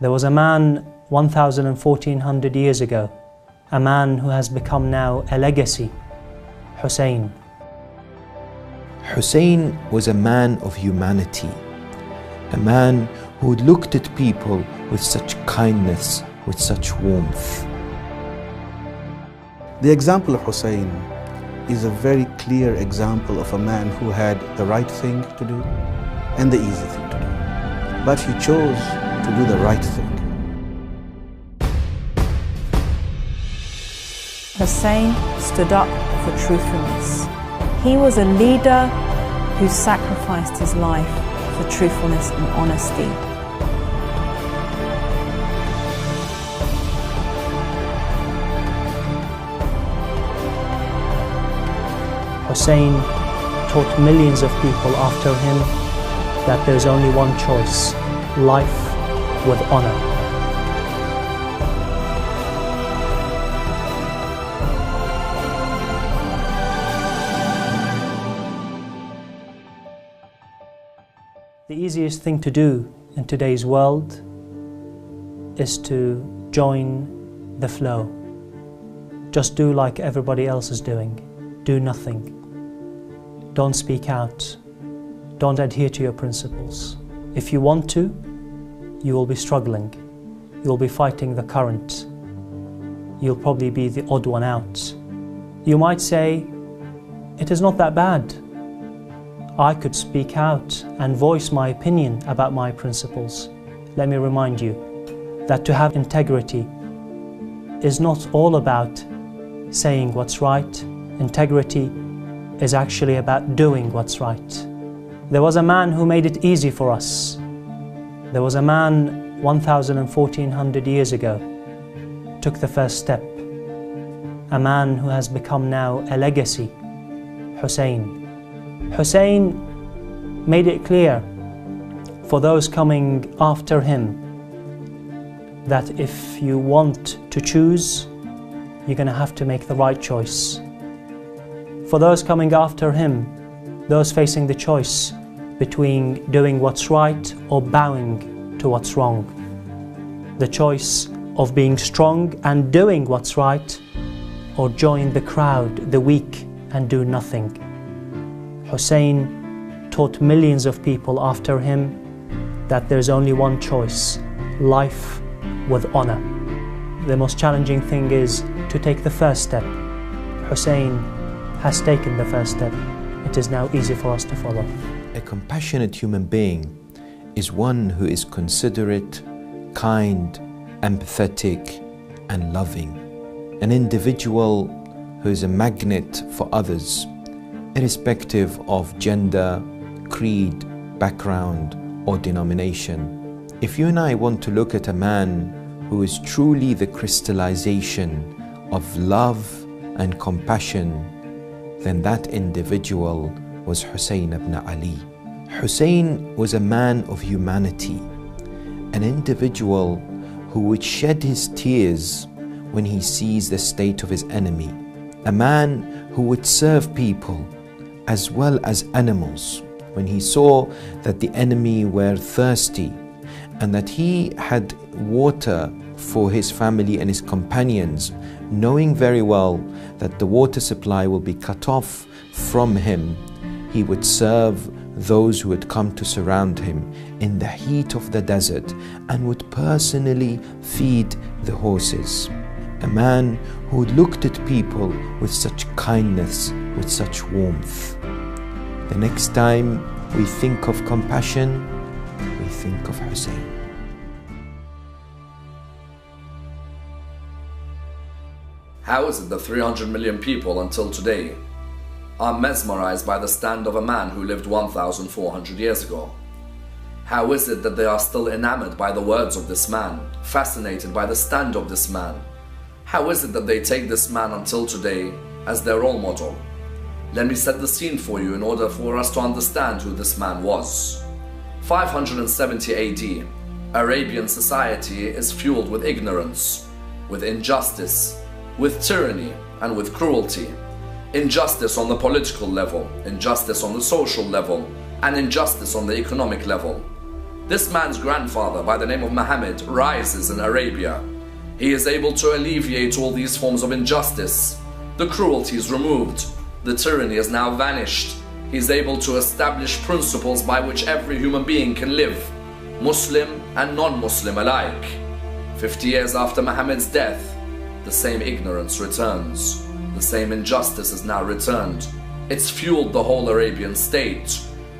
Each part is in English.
There was a man 1,400 years ago, a man who has become now a legacy, Hussein. Hussein was a man of humanity, a man who looked at people with such kindness, with such warmth. The example of Hussein is a very clear example of a man who had the right thing to do and the easy thing to do. But he chose to do the right thing. Hussein stood up for truthfulness. He was a leader who sacrificed his life for truthfulness and honesty. Hussein taught millions of people after him that there's only one choice: life with honor. The easiest thing to do in today's world is to join the flow. Just do like everybody else is doing. Do nothing. Don't speak out. Don't adhere to your principles. If you want to, you will be struggling. You'll be fighting the current. You'll probably be the odd one out. You might say, it is not that bad. I could speak out and voice my opinion about my principles. Let me remind you that to have integrity is not all about saying what's right. Integrity is actually about doing what's right. There was a man who made it easy for us. There was a man 1,400 years ago, took the first step. A man who has become now a legacy, Hussein. Hussein made it clear for those coming after him that if you want to choose, you're going to have to make the right choice. For those coming after him, those facing the choice between doing what's right or bowing to what's wrong. The choice of being strong and doing what's right, or join the crowd, the weak, and do nothing. Hussein taught millions of people after him that there's only one choice: life with honor. The most challenging thing is to take the first step. Hussein has taken the first step. It is now easy for us to follow. A compassionate human being is one who is considerate, kind, empathetic, and loving. An individual who is a magnet for others, irrespective of gender, creed, background, or denomination. If you and I want to look at a man who is truly the crystallization of love and compassion, then that individual was Hussein ibn Ali. Hussein was a man of humanity, an individual who would shed his tears when he sees the state of his enemy, a man who would serve people as well as animals when he saw that the enemy were thirsty and that he had water for his family and his companions, knowing very well that the water supply will be cut off from him. He would serve those who had come to surround him in the heat of the desert and would personally feed the horses. A man who looked at people with such kindness, with such warmth. The next time we think of compassion, we think of Hussein. How is it that 300 million people until today are mesmerized by the stand of a man who lived 1,400 years ago? How is it that they are still enamored by the words of this man, fascinated by the stand of this man? How is it that they take this man until today as their role model? Let me set the scene for you in order for us to understand who this man was. 570 AD, Arabian society is fueled with ignorance, with injustice, with tyranny and with cruelty. Injustice on the political level, injustice on the social level, and injustice on the economic level. This man's grandfather, by the name of Muhammad, rises in Arabia. He is able to alleviate all these forms of injustice. The cruelty is removed. The tyranny has now vanished. He is able to establish principles by which every human being can live, Muslim and non-Muslim alike. 50 years after Muhammad's death, the same ignorance returns. The same injustice is now returned. It's fueled the whole Arabian state.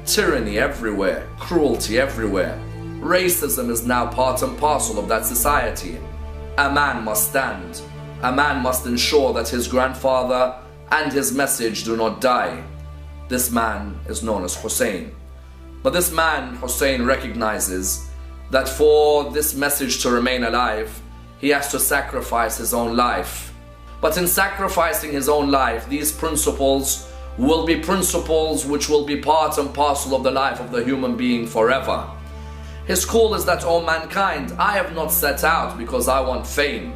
Tyranny everywhere, cruelty everywhere. Racism is now part and parcel of that society. A man must stand. A man must ensure that his grandfather and his message do not die. This man is known as Hussein. But this man, Hussein, recognizes that for this message to remain alive, he has to sacrifice his own life. But in sacrificing his own life, these principles will be principles which will be part and parcel of the life of the human being forever. His call is that, O mankind, I have not set out because I want fame.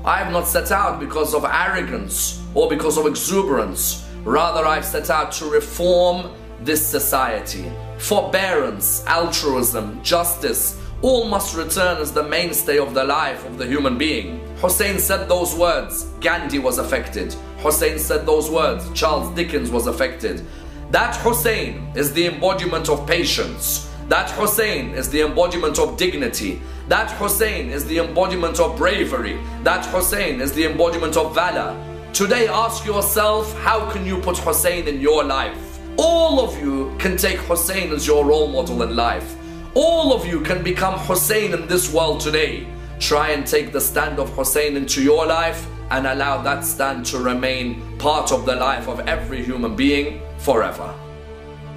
I have not set out because of arrogance or because of exuberance. Rather, I've set out to reform this society. Forbearance, altruism, justice, all must return as the mainstay of the life of the human being. Hussein said those words, Gandhi was affected. Hussein said those words, Charles Dickens was affected. That Hussein is the embodiment of patience. That Hussein is the embodiment of dignity. That Hussein is the embodiment of bravery. That Hussein is the embodiment of valor. Today, ask yourself, how can you put Hussein in your life? All of you can take Hussein as your role model in life. All of you can become Hussein in this world today. Try and take the stand of Hussein into your life and allow that stand to remain part of the life of every human being forever.